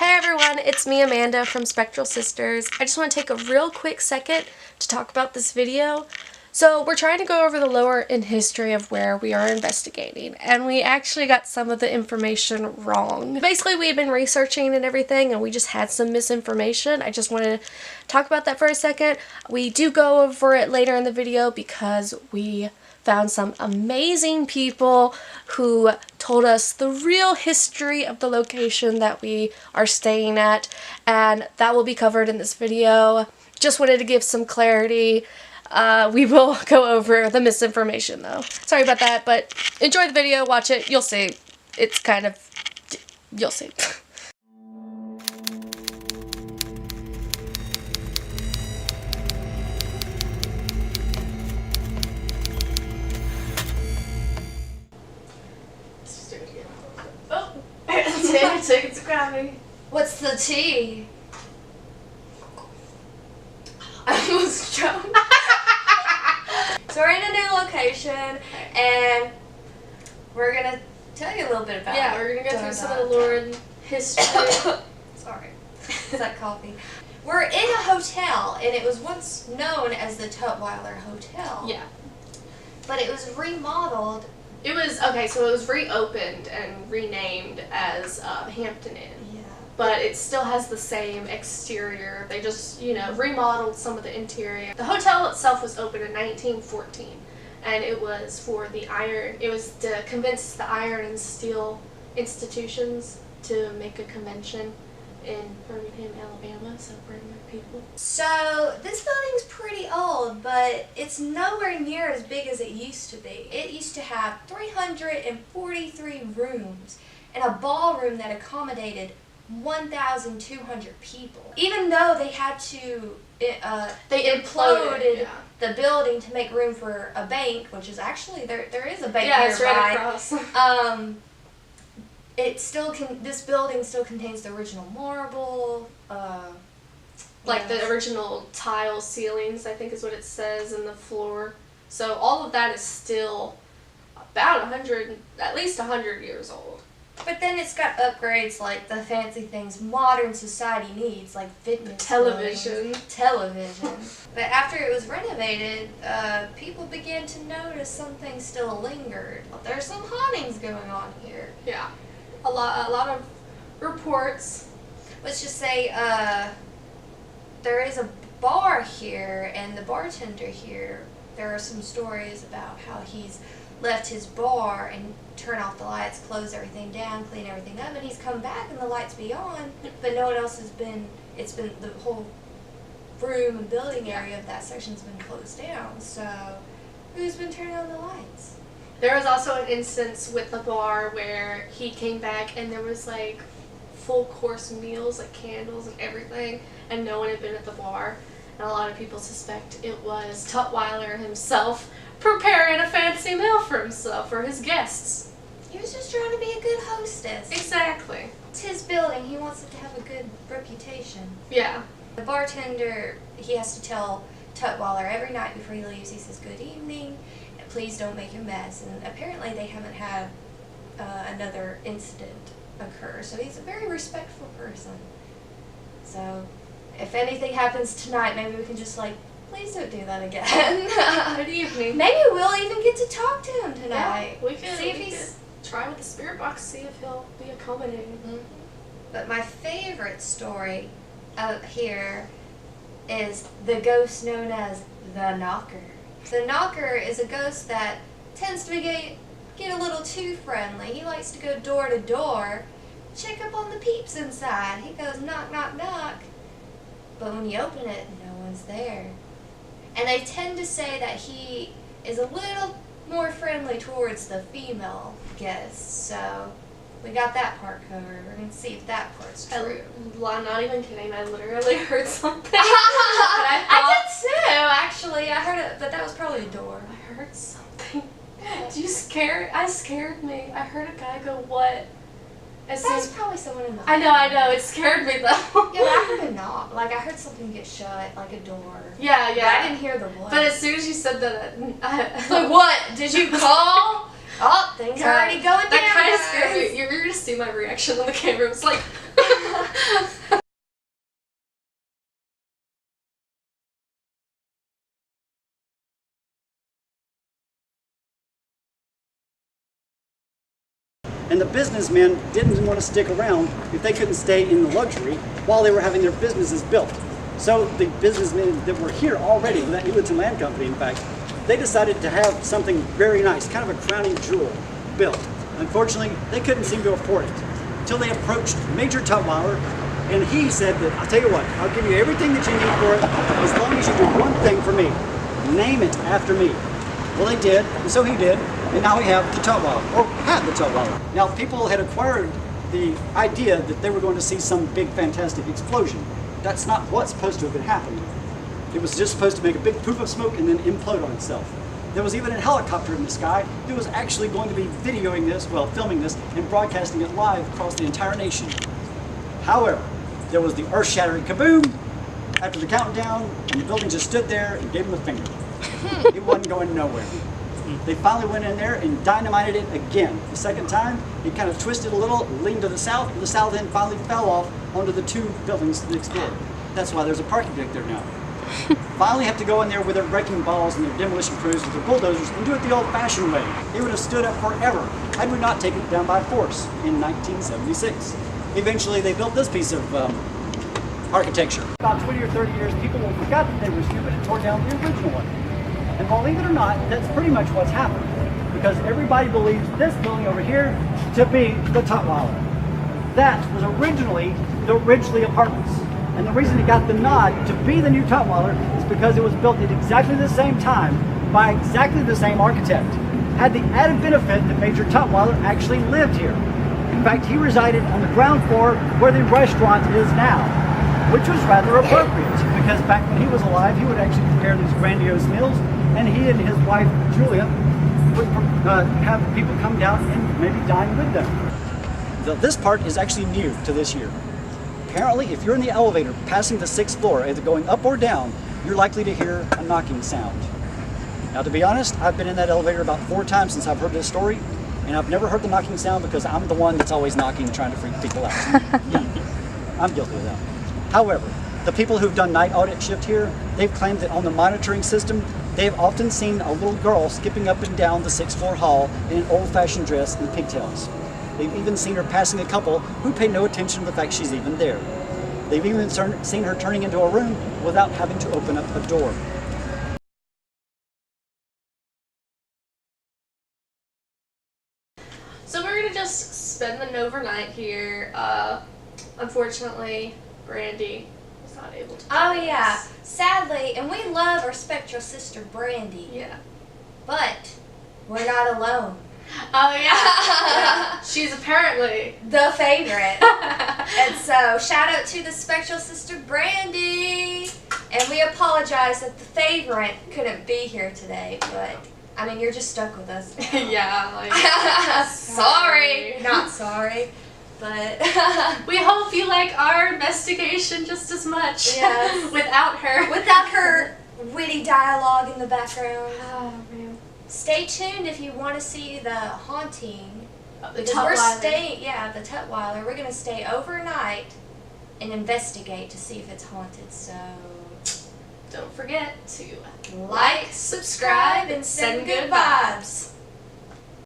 Hey everyone, it's me Amanda from Spectral Sisters. I just want to take a real quick second to talk about this video. So we're trying to go over the lore and history of where we are investigating, and we actually got some of the information wrong. Basically, we had been researching and everything, and we just had some misinformation. I just wanted to talk about that for a second. We do go over it later in the video because we found some amazing people who told us the real history of the location that we are staying at, and that will be covered in this video. Just wanted to give some clarity. We will go over the misinformation though. Sorry about that, but enjoy the video, watch it, you'll see. It's kind of, you'll see. Oh, take it to grab me. What's the tea? I almost choked. So we're in a new location, and we're gonna tell you a little bit about it. Yeah, we're gonna go through some of the lore and history. Sorry, is that coffee? We're in a hotel, and it was once known as the Tutwiler Hotel. Yeah. But it was remodeled. It was, okay, so it was reopened and renamed as Hampton Inn. Yeah. But it still has the same exterior. They just, remodeled some of the interior. The hotel itself was opened in 1914, and it was for it was to convince the iron and steel institutions to make a convention in Birmingham, Alabama, so bring their people. So this building's pretty old, but it's nowhere near as big as it used to be. It used to have 343 rooms and a ballroom that accommodated 1,200 people. Even though they had to, they imploded the building to make room for a bank, which is actually, there is a bank nearby. Yeah, it's right across. This building still contains the original marble, like the original tile ceilings, I think is what it says, in the floor. So all of that is still about at least 100 years old. But then it's got upgrades like the fancy things modern society needs, like fitness, television. But after it was renovated, people began to notice something still lingered. There's some hauntings going on here. Yeah, a lot of reports. Let's just say there is a bar here, and the bartender here, there are some stories about how he's left his bar and turn off the lights, close everything down, clean everything up, and he's come back and the lights be on, but no one else has been, the whole room and building area of that section's been closed down, so who's been turning on the lights? There was also an instance with the bar where he came back and there was like full course meals, like candles and everything, and no one had been at the bar, and a lot of people suspect it was Tutwiler himself preparing a fancy meal for himself or his guests. He was just trying to be a good hostess. Exactly. It's his building. He wants it to have a good reputation. Yeah. The bartender, he has to tell Tutwiler every night before he leaves, he says, "Good evening, and please don't make a mess." And apparently they haven't had another incident occur, so he's a very respectful person. So if anything happens tonight, maybe we can just please don't do that again. Good evening. Maybe we'll even get to talk to him tonight. Yeah, we could see if he's try with the spirit box, see if he'll be accommodating. Mm-hmm. But my favorite story out here is the ghost known as the Knocker. The Knocker is a ghost that tends to get a little too friendly. He likes to go door to door, check up on the peeps inside. He goes knock, knock, knock. But when you open it, no one's there. And they tend to say that he is a little more friendly towards the female guests. So we got that part covered. We're going to see if that part's true. I'm not even kidding. I literally heard something. I did too, actually. I heard it, but that was probably a door. I heard something. I scared me. I heard a guy go, "What?" That's probably someone in the I know. It scared me though. Yeah, but I heard a knock. I heard something get shut, like a door. Yeah. But I didn't hear the voice. But as soon as you said that, what? Did you call? Oh, things are already going down. That kind of scared me. You're gonna see my reaction on the camera. It was like, And the businessmen didn't want to stick around if they couldn't stay in the luxury while they were having their businesses built. So the businessmen that were here already, with that Newington Land Company in fact, they decided to have something very nice, kind of a crowning jewel built. Unfortunately, they couldn't seem to afford it until they approached Major Tutwiler, and he said that, I'll tell you what, I'll give you everything that you need for it as long as you do one thing for me. Name it after me. Well, they did, and so he did, and now we have the Tutwiler, or had the Tutwiler. Now, people had acquired the idea that they were going to see some big, fantastic explosion. That's not what's supposed to have been happening. It was just supposed to make a big poof of smoke and then implode on itself. There was even a helicopter in the sky that was actually going to be videoing this, well, filming this, and broadcasting it live across the entire nation. However, there was the earth-shattering kaboom after the countdown, and the building just stood there and gave them the finger. It wasn't going nowhere. They finally went in there and dynamited it again. The second time, it kind of twisted a little, leaned to the south, and the south end finally fell off onto the two buildings next door. That's why there's a parking deck there now. Finally have to go in there with their wrecking balls and their demolition crews with their bulldozers and do it the old-fashioned way. It would have stood up forever had we not taken it down by force in 1976. Eventually, they built this piece of architecture. About 20 or 30 years, people forgot that they were stupid and tore down the original one. And believe it or not, that's pretty much what's happened. Because everybody believes this building over here to be the Tutwiler. That was originally the Ridgely Apartments. And the reason it got the nod to be the new Tutwiler is because it was built at exactly the same time by exactly the same architect. Had the added benefit that Major Tutwiler actually lived here. In fact, he resided on the ground floor where the restaurant is now, which was rather appropriate because back when he was alive, he would actually prepare these grandiose meals, and he and his wife, Julia, would have people come down and maybe dine with them. This part is actually new to this year. Apparently, if you're in the elevator passing the 6th floor, either going up or down, you're likely to hear a knocking sound. Now, to be honest, I've been in that elevator about 4 times since I've heard this story, and I've never heard the knocking sound because I'm the one that's always knocking, trying to freak people out. Yeah, I'm guilty of that. However, the people who've done night audit shift here, they've claimed that on the monitoring system, they've often seen a little girl skipping up and down the 6th floor hall in an old-fashioned dress and pigtails. They've even seen her passing a couple who pay no attention to the fact she's even there. They've even seen her turning into a room without having to open up a door. So we're gonna just spend an overnight here. Unfortunately, Brandy was not able to. Oh yeah, sadly, and we love our Spectral sister Brandy. Yeah. But we're not alone. Oh yeah. She's apparently the favorite. And so shout out to the Spectral sister Brandy. And we apologize that the favorite couldn't be here today, but I mean you're just stuck with us. Yeah, like sorry. Not sorry. But we hope you like our investigation just as much. Yes. Without her. Without her witty dialogue in the background. Oh man. Stay tuned if you want to see the haunting. The Because we're Tutwiler. staying, yeah, the Tutwiler. We're going to stay overnight and investigate to see if it's haunted. So Don't forget to like, subscribe, and send good vibes.